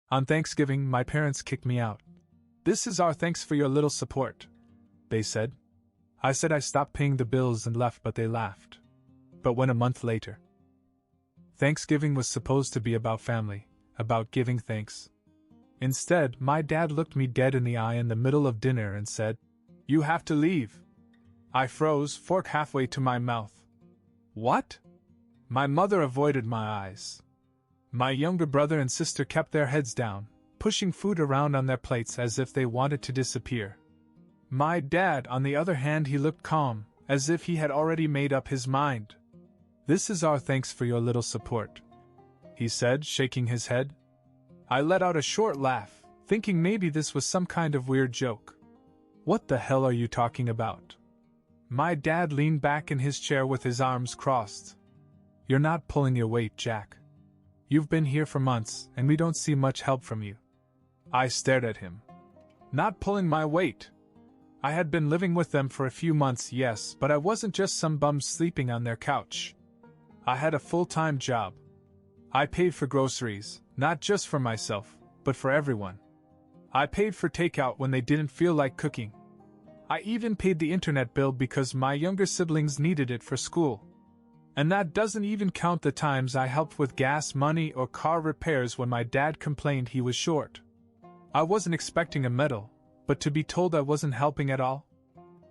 On Thanksgiving, my parents kicked me out. "This is our thanks for your little support," they said. I said I stopped paying the bills and left, but they laughed. But when a month later, Thanksgiving was supposed to be about family, about giving thanks. Instead, my dad looked me dead in the eye in the middle of dinner and said, "You have to leave." I froze, fork halfway to my mouth. What? My mother avoided my eyes. My younger brother and sister kept their heads down, pushing food around on their plates as if they wanted to disappear. My dad, on the other hand, he looked calm, as if he had already made up his mind. "This is our thanks for your little support," he said, shaking his head. I let out a short laugh, thinking maybe this was some kind of weird joke. "What the hell are you talking about?" My dad leaned back in his chair with his arms crossed. "You're not pulling your weight, Jack. You've been here for months, and we don't see much help from you." I stared at him. Not pulling my weight. I had been living with them for a few months, yes, but I wasn't just some bum sleeping on their couch. I had a full-time job. I paid for groceries, not just for myself, but for everyone. I paid for takeout when they didn't feel like cooking. I even paid the internet bill because my younger siblings needed it for school. And that doesn't even count the times I helped with gas money or car repairs when my dad complained he was short. I wasn't expecting a medal, but to be told I wasn't helping at all?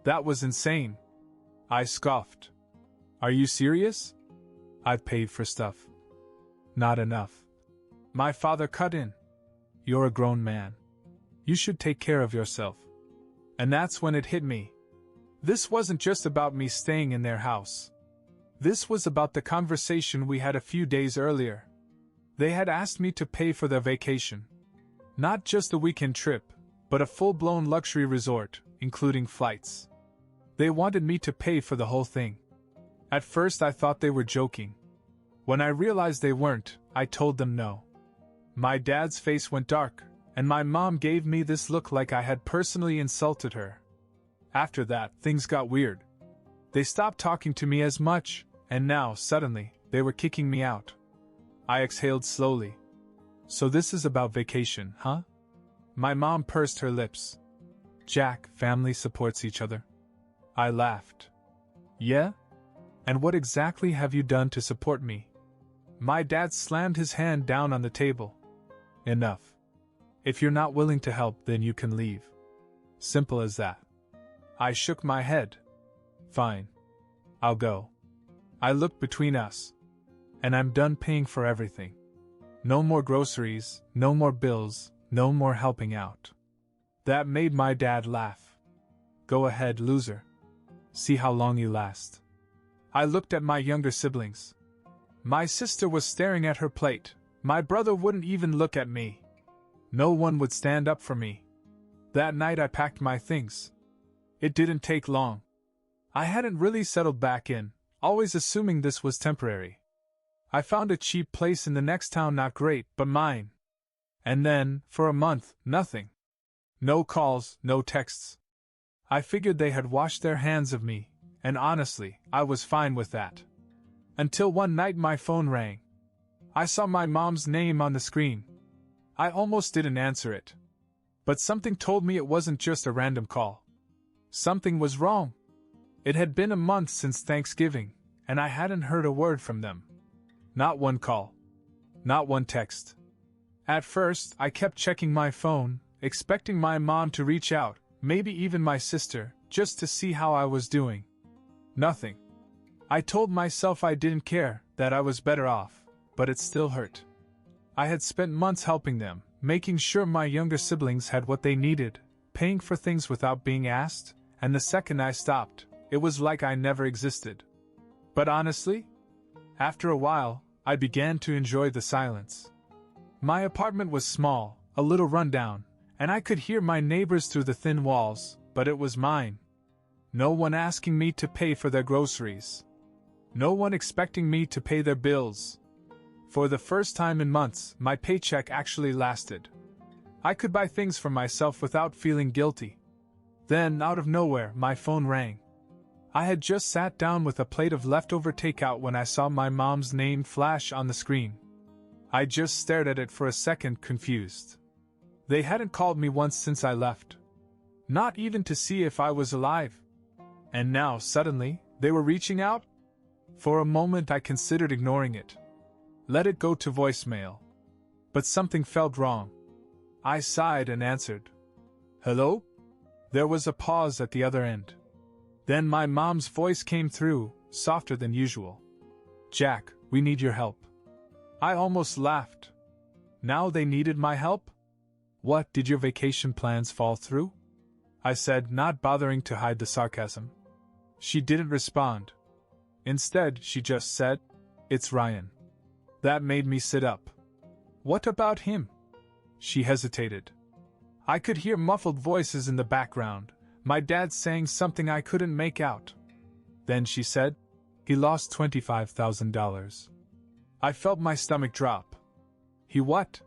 That was insane. I scoffed. "Are you serious? I've paid for stuff." "Not enough." My father cut in. "You're a grown man. You should take care of yourself." And that's when it hit me. This wasn't just about me staying in their house. This was about the conversation we had a few days earlier. They had asked me to pay for their vacation. Not just a weekend trip, but a full-blown luxury resort, including flights. They wanted me to pay for the whole thing. At first I thought they were joking. When I realized they weren't, I told them no. My dad's face went dark, and my mom gave me this look like I had personally insulted her. After that, things got weird. They stopped talking to me as much, and now, suddenly, they were kicking me out. I exhaled slowly. "So this is about vacation, huh?" My mom pursed her lips. "Jack, family supports each other." I laughed. "Yeah? And what exactly have you done to support me?" My dad slammed his hand down on the table. "Enough. If you're not willing to help, then you can leave. Simple as that." I shook my head. "Fine. I'll go." I looked between us. "And I'm done paying for everything. No more groceries, no more bills, no more helping out." That made my dad laugh. "Go ahead, loser. See how long you last." I looked at my younger siblings. My sister was staring at her plate. My brother wouldn't even look at me. No one would stand up for me. That night I packed my things. It didn't take long. I hadn't really settled back in, always assuming this was temporary. I found a cheap place in the next town, not great, but mine. And then, for a month, nothing. No calls, no texts. I figured they had washed their hands of me, and honestly, I was fine with that. Until one night my phone rang. I saw my mom's name on the screen. I almost didn't answer it. But something told me it wasn't just a random call. Something was wrong. It had been a month since Thanksgiving, and I hadn't heard a word from them. Not one call. Not one text. At first, I kept checking my phone, expecting my mom to reach out, maybe even my sister, just to see how I was doing. Nothing. I told myself I didn't care, that I was better off, but it still hurt. I had spent months helping them, making sure my younger siblings had what they needed, paying for things without being asked, and the second I stopped, it was like I never existed. But honestly, after a while, I began to enjoy the silence. My apartment was small, a little rundown, and I could hear my neighbors through the thin walls, but it was mine. No one asking me to pay for their groceries. No one expecting me to pay their bills. For the first time in months, my paycheck actually lasted. I could buy things for myself without feeling guilty. Then, out of nowhere, my phone rang. I had just sat down with a plate of leftover takeout when I saw my mom's name flash on the screen. I just stared at it for a second, confused. They hadn't called me once since I left. Not even to see if I was alive. And now, suddenly, they were reaching out? For a moment I considered ignoring it. Let it go to voicemail. But something felt wrong. I sighed and answered. Hello? There was a pause at the other end. Then my mom's voice came through, softer than usual. Jack, we need your help. I almost laughed. Now they needed my help? What, did your vacation plans fall through? I said, not bothering to hide the sarcasm. She didn't respond. Instead, she just said, It's Ryan. That made me sit up. What about him? She hesitated. I could hear muffled voices in the background, my dad saying something I couldn't make out. Then she said, He lost $25,000. I felt my stomach drop. He what?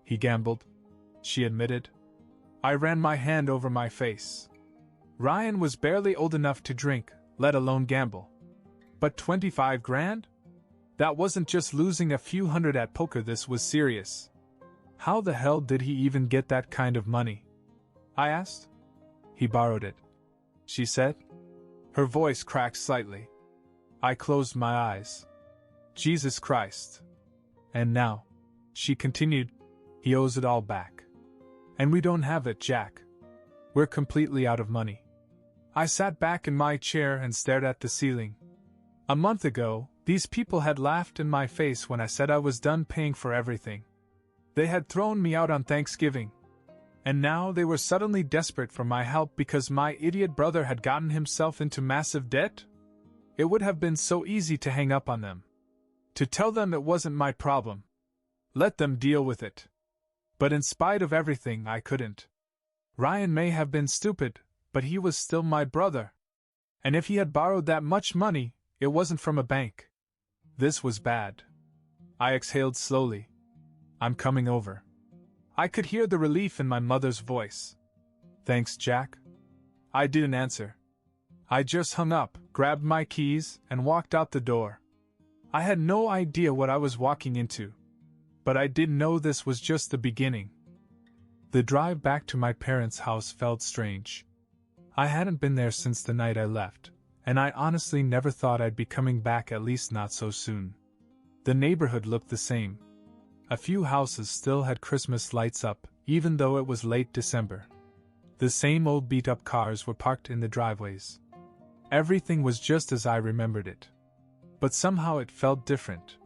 He gambled, she admitted. I ran my hand over my face. Ryan was barely old enough to drink, let alone gamble. But 25 grand? That wasn't just losing a few hundred at poker, this was serious. How the hell did he even get that kind of money? I asked. He borrowed it, she said. Her voice cracked slightly. I closed my eyes. Jesus Christ. And now, she continued, he owes it all back. And we don't have it, Jack. We're completely out of money. I sat back in my chair and stared at the ceiling. A month ago, these people had laughed in my face when I said I was done paying for everything. They had thrown me out on Thanksgiving. And now they were suddenly desperate for my help because my idiot brother had gotten himself into massive debt? It would have been so easy to hang up on them. To tell them it wasn't my problem. Let them deal with it. But in spite of everything, I couldn't. Ryan may have been stupid, but he was still my brother. And if he had borrowed that much money, it wasn't from a bank. This was bad. I exhaled slowly. I'm coming over. I could hear the relief in my mother's voice. Thanks, Jack. I didn't answer. I just hung up, grabbed my keys, and walked out the door. I had no idea what I was walking into. But I did know this was just the beginning. The drive back to my parents' house felt strange. I hadn't been there since the night I left, and I honestly never thought I'd be coming back, at least not so soon. The neighborhood looked the same. A few houses still had Christmas lights up, even though it was late December. The same old beat-up cars were parked in the driveways. Everything was just as I remembered it. But somehow it felt different.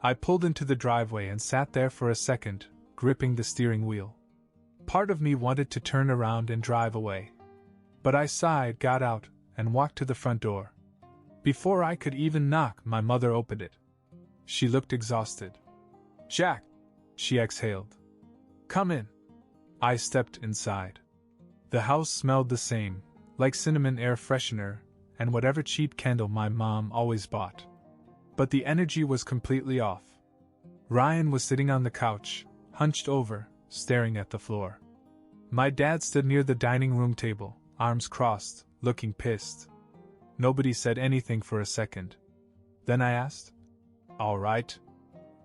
I pulled into the driveway and sat there for a second, gripping the steering wheel. Part of me wanted to turn around and drive away. But I sighed, got out, and walked to the front door. Before I could even knock, my mother opened it. She looked exhausted. Jack, she exhaled. Come in. I stepped inside. The house smelled the same, like cinnamon air freshener and whatever cheap candle my mom always bought. But the energy was completely off. Ryan was sitting on the couch, hunched over, staring at the floor. My dad stood near the dining room table, arms crossed, looking pissed. Nobody said anything for a second. Then I asked, All right.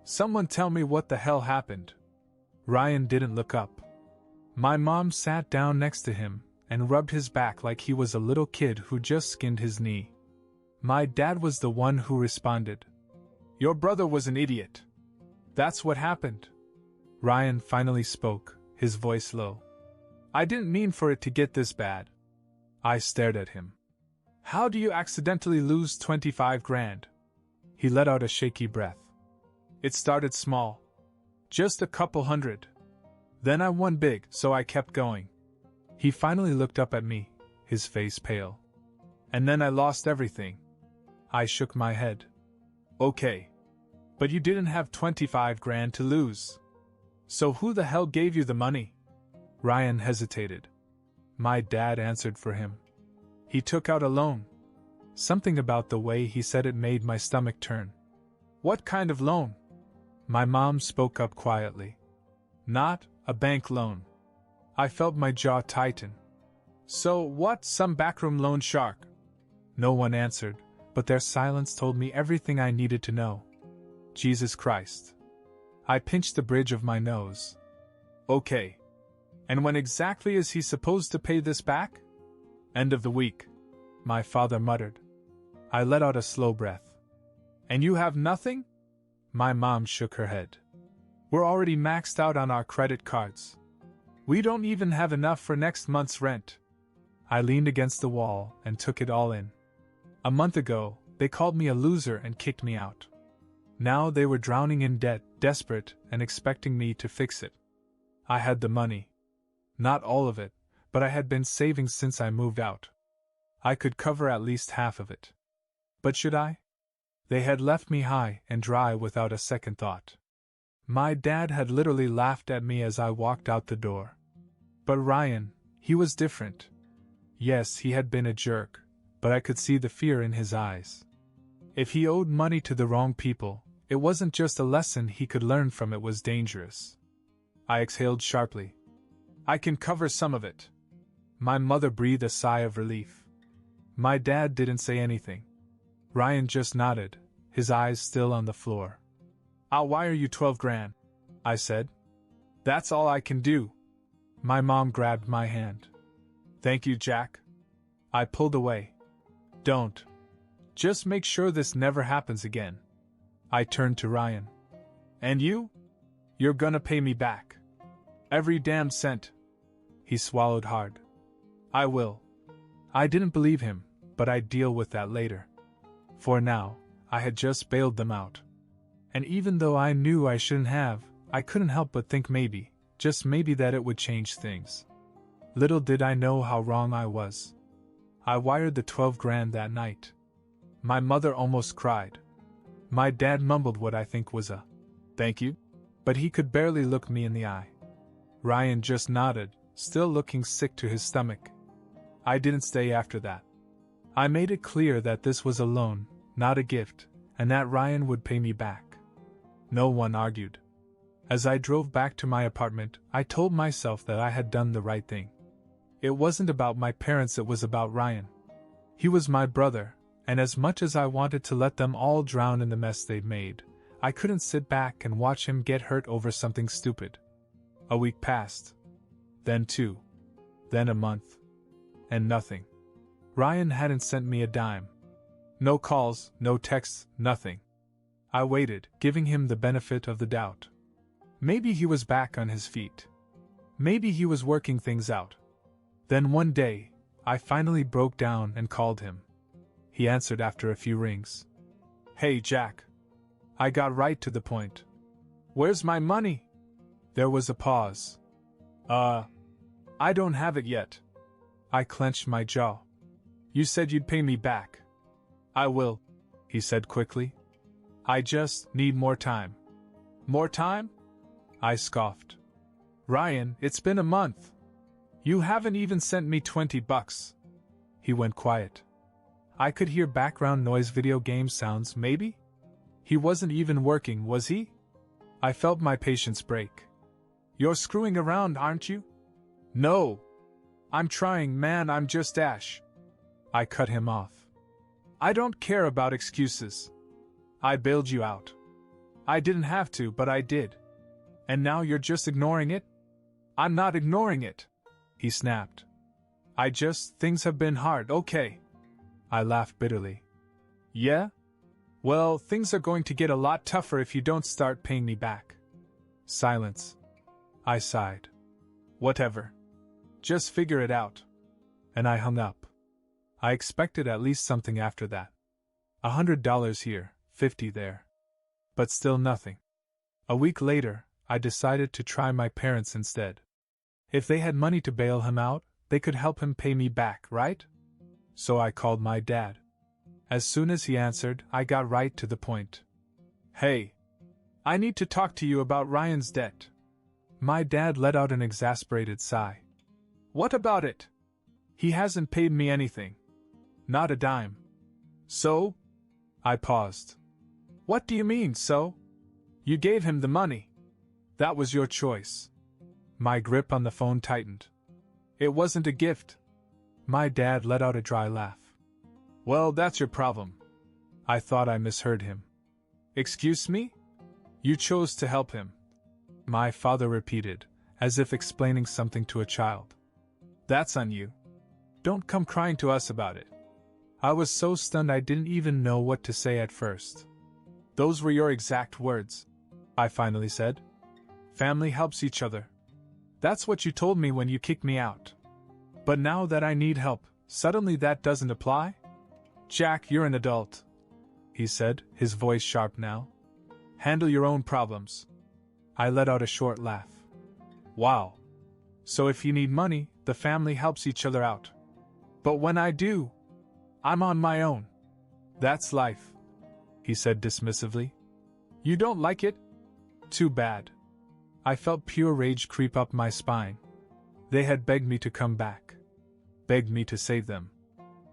Someone tell me what the hell happened. Ryan didn't look up. My mom sat down next to him and rubbed his back like he was a little kid who just skinned his knee. My dad was the one who responded. Your brother was an idiot. That's what happened. Ryan finally spoke, his voice low. I didn't mean for it to get this bad. I stared at him. How do you accidentally lose 25 grand? He let out a shaky breath. It started small. Just a couple hundred. Then I won big, so I kept going. He finally looked up at me, his face pale. And then I lost everything. I shook my head. Okay. But you didn't have 25 grand to lose. So who the hell gave you the money? Ryan hesitated. My dad answered for him. He took out a loan. Something about the way he said it made my stomach turn. What kind of loan? My mom spoke up quietly. Not a bank loan. I felt my jaw tighten. So what, some backroom loan shark? No one answered, but their silence told me everything I needed to know. Jesus Christ. I pinched the bridge of my nose. Okay. And when exactly is he supposed to pay this back? End of the week, my father muttered. I let out a slow breath. And you have nothing? My mom shook her head. We're already maxed out on our credit cards. We don't even have enough for next month's rent. I leaned against the wall and took it all in. A month ago, they called me a loser and kicked me out. Now they were drowning in debt, desperate, and expecting me to fix it. I had the money. Not all of it, but I had been saving since I moved out. I could cover at least half of it. But should I? They had left me high and dry without a second thought. My dad had literally laughed at me as I walked out the door. But Ryan, he was different. Yes, he had been a jerk, but I could see the fear in his eyes. If he owed money to the wrong people, it wasn't just a lesson he could learn from, it was dangerous. I exhaled sharply. I can cover some of it. My mother breathed a sigh of relief. My dad didn't say anything. Ryan just nodded, his eyes still on the floor. I'll wire you 12 grand, I said. That's all I can do. My mom grabbed my hand. Thank you, Jack. I pulled away. Don't. Just make sure this never happens again. I turned to Ryan. And you? You're gonna pay me back. Every damn cent. He swallowed hard. I will. I didn't believe him, but I'd deal with that later. For now, I had just bailed them out. And even though I knew I shouldn't have, I couldn't help but think maybe, just maybe, that it would change things. Little did I know how wrong I was. I wired the 12 grand that night. My mother almost cried. My dad mumbled what I think was a thank you, but he could barely look me in the eye. Ryan just nodded, still looking sick to his stomach. I didn't stay after that. I made it clear that this was a loan, not a gift, and that Ryan would pay me back. No one argued. As I drove back to my apartment, I told myself that I had done the right thing. It wasn't about my parents, it was about Ryan. He was my brother, and as much as I wanted to let them all drown in the mess they'd made, I couldn't sit back and watch him get hurt over something stupid. A week passed. Then 2. Then a month. And nothing. Ryan hadn't sent me a dime. No calls, no texts, nothing. I waited, giving him the benefit of the doubt. Maybe he was back on his feet. Maybe he was working things out. Then one day, I finally broke down and called him. He answered after a few rings. Hey, Jack. I got right to the point. Where's my money? There was a pause. I don't have it yet. I clenched my jaw. You said you'd pay me back. I will, he said quickly. I just need more time. More time? I scoffed. Ryan, it's been a month. You haven't even sent me $20. He went quiet. I could hear background noise, video game sounds, maybe? He wasn't even working, was he? I felt my patience break. You're screwing around, aren't you? No. I'm trying, man, I'm just Ash. I cut him off. I don't care about excuses. I bailed you out. I didn't have to, but I did. And now you're just ignoring it? I'm not ignoring it, he snapped. Things have been hard, okay. I laughed bitterly. Yeah? Well, things are going to get a lot tougher if you don't start paying me back. Silence. I sighed. Whatever. Just figure it out. And I hung up. I expected at least something after that. $100 here, $50 there. But still nothing. A week later, I decided to try my parents instead. If they had money to bail him out, they could help him pay me back, right? So I called my dad. As soon as he answered, I got right to the point. Hey, I need to talk to you about Ryan's debt. My dad let out an exasperated sigh. What about it? He hasn't paid me anything. Not a dime. So? I paused. What do you mean, so? You gave him the money. That was your choice. My grip on the phone tightened. It wasn't a gift. My dad let out a dry laugh. Well, that's your problem. I thought I misheard him. Excuse me? You chose to help him, my father repeated, as if explaining something to a child. That's on you. Don't come crying to us about it. I was so stunned I didn't even know what to say at first. Those were your exact words, I finally said. Family helps each other. That's what you told me when you kicked me out. But now that I need help, suddenly that doesn't apply? Jack, you're an adult, he said, his voice sharp now. Handle your own problems. I let out a short laugh. Wow. So if you need money, the family helps each other out. But when I do, I'm on my own. That's life, he said dismissively. You don't like it? Too bad. I felt pure rage creep up my spine. They had begged me to come back. Begged me to save them.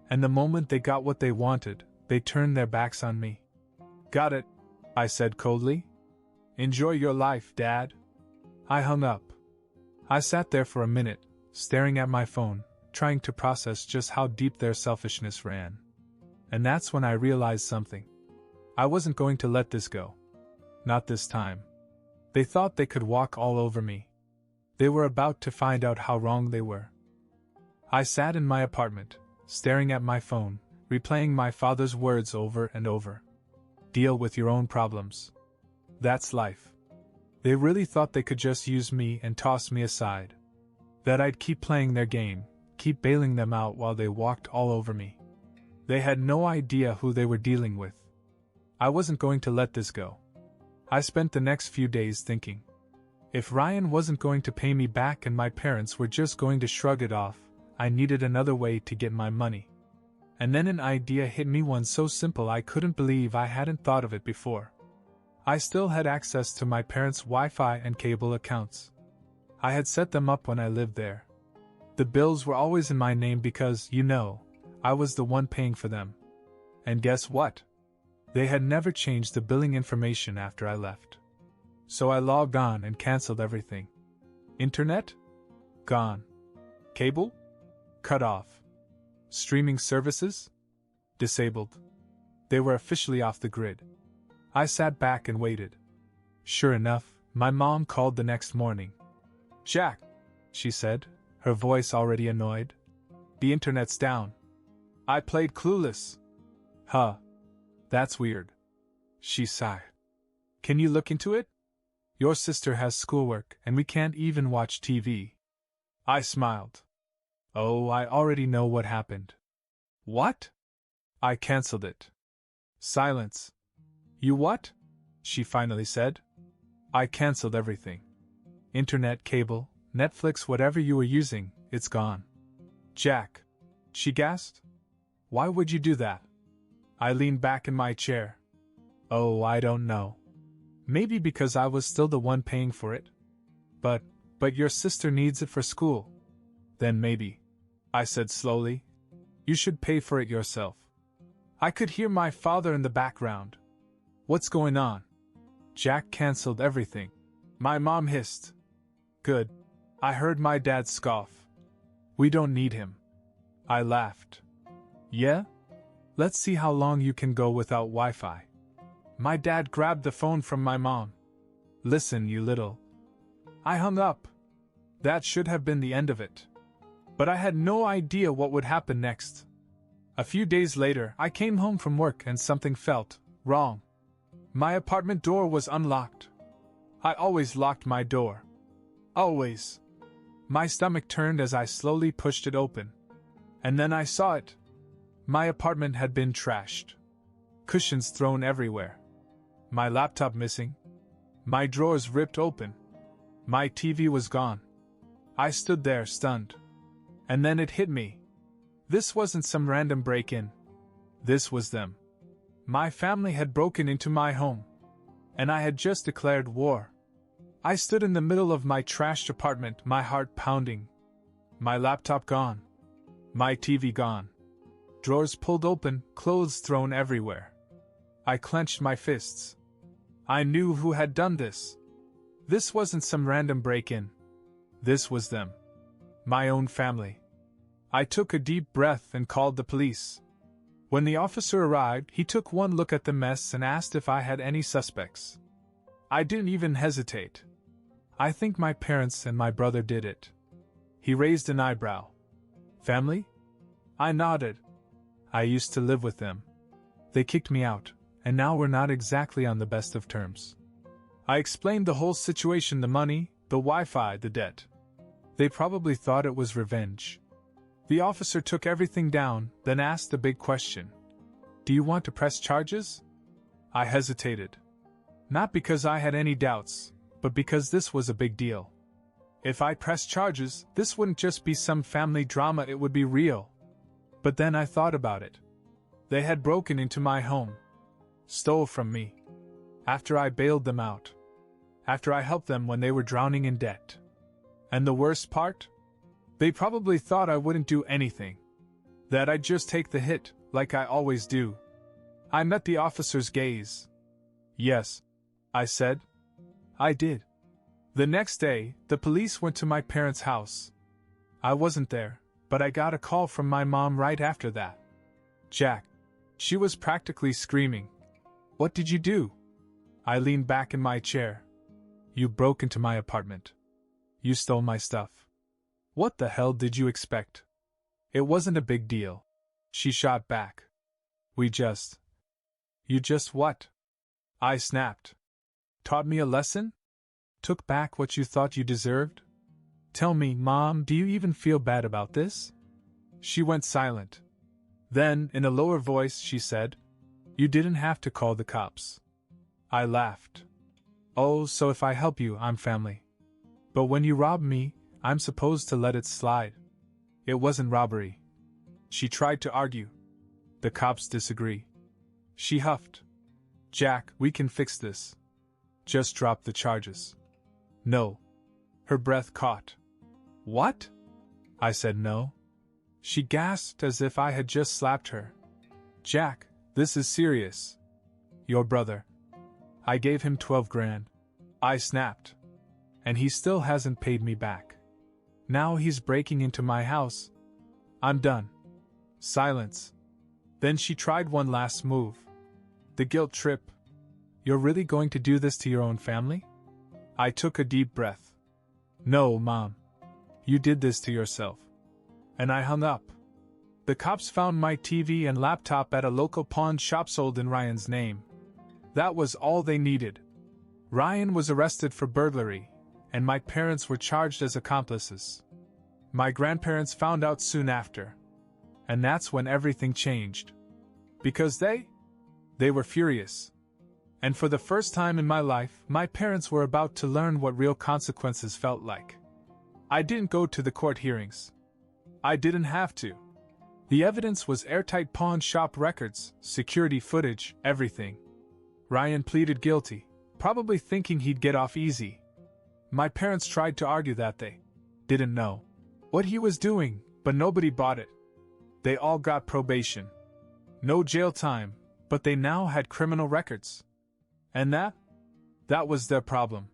And the moment they got what they wanted, they turned their backs on me. Got it, I said coldly. Enjoy your life, Dad. I hung up. I sat there for a minute, staring at my phone, trying to process just how deep their selfishness ran. And that's when I realized something. I wasn't going to let this go. Not this time. They thought they could walk all over me. They were about to find out how wrong they were. I sat in my apartment, staring at my phone, replaying my father's words over and over. Deal with your own problems. That's life. They really thought they could just use me and toss me aside. That I'd keep playing their game, keep bailing them out while they walked all over me. They had no idea who they were dealing with. I wasn't going to let this go. I spent the next few days thinking. If Ryan wasn't going to pay me back and my parents were just going to shrug it off, I needed another way to get my money. And then an idea hit me, one so simple I couldn't believe I hadn't thought of it before. I still had access to my parents' Wi-Fi and cable accounts. I had set them up when I lived there. The bills were always in my name because, I was the one paying for them. And guess what? They had never changed the billing information after I left. So I logged on and canceled everything. Internet? Gone. Cable? Cut off. Streaming services? Disabled. They were officially off the grid. I sat back and waited. Sure enough, my mom called the next morning. Jack, she said, her voice already annoyed. The internet's down. I played Clueless. Huh. That's weird. She sighed. Can you look into it? Your sister has schoolwork and we can't even watch TV. I smiled. Oh, I already know what happened. What? I canceled it. Silence. You what? She finally said. I canceled everything. Internet, cable, Netflix, whatever you were using, it's gone. Jack, she gasped. Why would you do that? I leaned back in my chair. Oh, I don't know. Maybe because I was still the one paying for it. But your sister needs it for school. Then maybe, I said slowly, you should pay for it yourself. I could hear my father in the background. What's going on? Jack canceled everything. My mom hissed. Good. I heard my dad scoff. We don't need him. I laughed. Yeah? Let's see how long you can go without Wi-Fi. My dad grabbed the phone from my mom. Listen, you little. I hung up. That should have been the end of it. But I had no idea what would happen next. A few days later, I came home from work and something felt wrong. My apartment door was unlocked. I always locked my door. Always. My stomach turned as I slowly pushed it open. And then I saw it. My apartment had been trashed. Cushions thrown everywhere. My laptop missing. My drawers ripped open. My TV was gone. I stood there stunned. And then it hit me. This wasn't some random break-in. This was them. My family had broken into my home. And I had just declared war. I stood in the middle of my trashed apartment, my heart pounding. My laptop gone. My TV gone. Drawers pulled open, clothes thrown everywhere. I clenched my fists. I knew who had done this. This wasn't some random break-in. This was them. My own family. I took a deep breath and called the police. When the officer arrived, he took one look at the mess and asked if I had any suspects. I didn't even hesitate. I think my parents and my brother did it. He raised an eyebrow. Family? I nodded. I used to live with them. They kicked me out, and now we're not exactly on the best of terms. I explained the whole situation, the money, the Wi-Fi, the debt. They probably thought it was revenge. The officer took everything down, then asked the big question. Do you want to press charges? I hesitated. Not because I had any doubts, but because this was a big deal. If I pressed charges, this wouldn't just be some family drama, it would be real. But then I thought about it. They had broken into my home. Stole from me. After I bailed them out. After I helped them when they were drowning in debt. And the worst part? They probably thought I wouldn't do anything. That I'd just take the hit, like I always do. I met the officer's gaze. Yes, I said. I did. The next day, the police went to my parents' house. I wasn't there, but I got a call from my mom right after that. Jack. She was practically screaming. What did you do? I leaned back in my chair. You broke into my apartment. You stole my stuff. What the hell did you expect? It wasn't a big deal. She shot back. You just what? I snapped. Taught me a lesson? Took back what you thought you deserved? Tell me, Mom, do you even feel bad about this? She went silent. Then, in a lower voice, she said, You didn't have to call the cops. I laughed. Oh, so if I help you, I'm family. But when you rob me, I'm supposed to let it slide. It wasn't robbery. She tried to argue. The cops disagree. She huffed. Jack, we can fix this. Just drop the charges. No. Her breath caught. What? I said no. She gasped as if I had just slapped her. Jack, this is serious. Your brother. I gave him 12 grand. I snapped. And he still hasn't paid me back. Now he's breaking into my house. I'm done. Silence. Then she tried one last move. The guilt trip. You're really going to do this to your own family? I took a deep breath. No, Mom. You did this to yourself. And I hung up. The cops found my TV and laptop at a local pawn shop sold in Ryan's name. That was all they needed. Ryan was arrested for burglary, and my parents were charged as accomplices. My grandparents found out soon after. And that's when everything changed. Because they were furious. And for the first time in my life, my parents were about to learn what real consequences felt like. I didn't go to the court hearings. I didn't have to. The evidence was airtight pawn shop records, security footage, everything. Ryan pleaded guilty, probably thinking he'd get off easy. My parents tried to argue that they didn't know what he was doing, but nobody bought it. They all got probation. No jail time, but they now had criminal records. And that was their problem.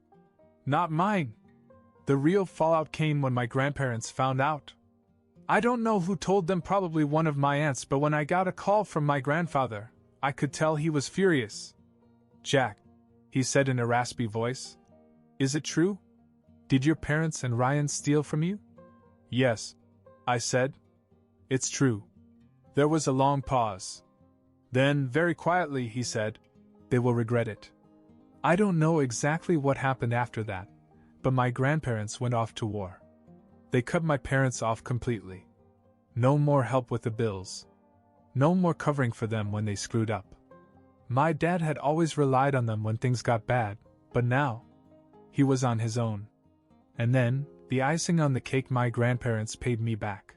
Not mine. The real fallout came when my grandparents found out. I don't know who told them, probably one of my aunts, but when I got a call from my grandfather, I could tell he was furious. Jack, he said in a raspy voice, is it true? Did your parents and Ryan steal from you? Yes, I said. It's true. There was a long pause. Then, very quietly, he said, they will regret it. I don't know exactly what happened after that, but my grandparents went off to war. They cut my parents off completely. No more help with the bills. No more covering for them when they screwed up. My dad had always relied on them when things got bad, but now, he was on his own. And then, the icing on the cake, my grandparents paid me back.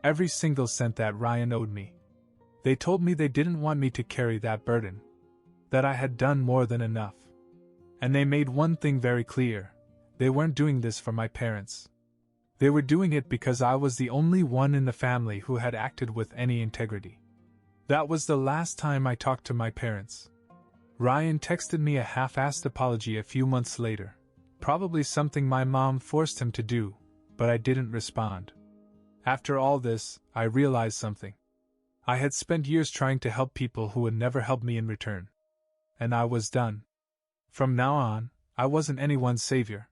Every single cent that Ryan owed me. They told me they didn't want me to carry that burden. That I had done more than enough. And they made one thing very clear. They weren't doing this for my parents. They were doing it because I was the only one in the family who had acted with any integrity. That was the last time I talked to my parents. Ryan texted me a half-assed apology a few months later. Probably something my mom forced him to do, but I didn't respond. After all this, I realized something. I had spent years trying to help people who would never help me in return. And I was done. From now on, I wasn't anyone's savior.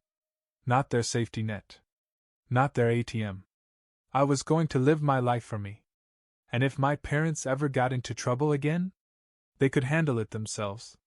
Not their safety net. Not their ATM. I was going to live my life for me. And if my parents ever got into trouble again, they could handle it themselves.